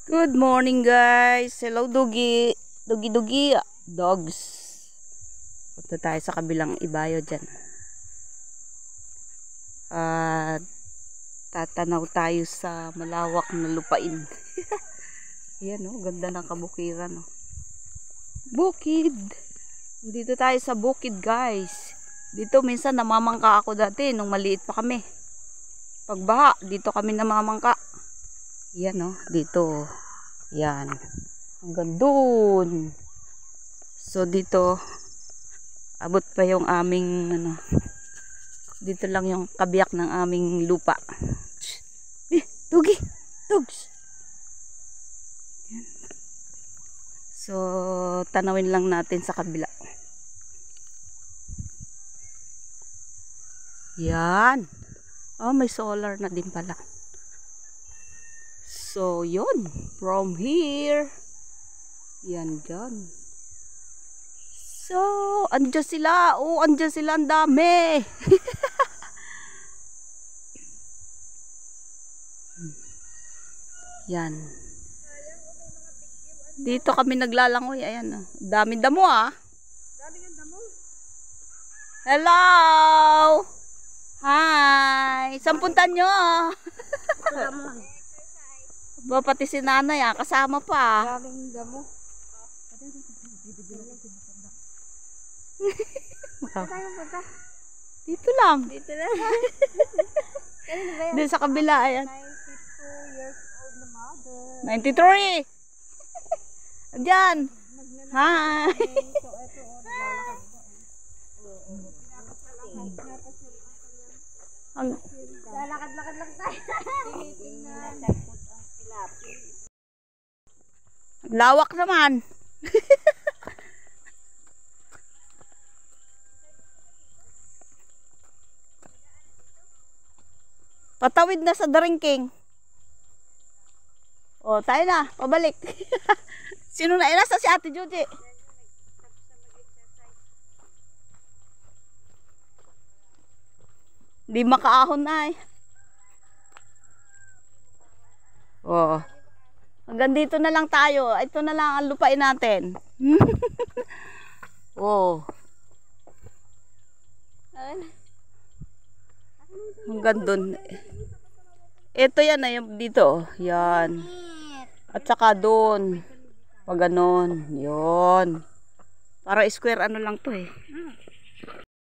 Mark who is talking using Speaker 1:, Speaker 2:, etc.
Speaker 1: Good morning guys. Hello Dugi. Dugi dogs. Punta tayo sa kabilang ibayo dyan. At tatanaw tayo sa malawak na lupain. Yan oh, ganda ng kabukiran oh. Bukid. Dito tayo sa bukid guys. Dito minsan namamangka ako dati nung maliit pa kami. Pagbaha, dito kami namamangka. Yan oh, dito. Yan. Hanggang doon. So dito abot pa yung aming ano. Dito lang yung kabiyak ng aming lupa. Dugi. Dogs. Yan. So tanawin lang natin sa kabila. Yan. Oh, may solar na din pala. So, yun. From here. Yan dyan. So, andyan sila. Oh, andyan sila. Ang dami. Yan. Dito kami naglalangoy. Ayan. Dami damo ah. Dami ng damo. Hello! Hi! Saan punta nyo? Ba, pati si nanay kasama pa. Daming damo. Dito lang. Dito lang. Dito sa kabila, ayan.
Speaker 2: 92 years old na mother.
Speaker 1: 93! Diyan. Hi!
Speaker 2: So, ito lalakad-lakad lang tayo. Tinitingnan.
Speaker 1: Lawak naman. Patawid na sa drinking. O, tayo na. Pabalik. Sino na inasa si Ate Judy? Di makaahon na eh. Oh. Hanggang dito na lang tayo. Ito na lang ang lupain natin. Oh. Hanggang doon. Ito yan na yung dito. Yan. At saka doon. Pag ganon. Yun. Para square ano lang to eh.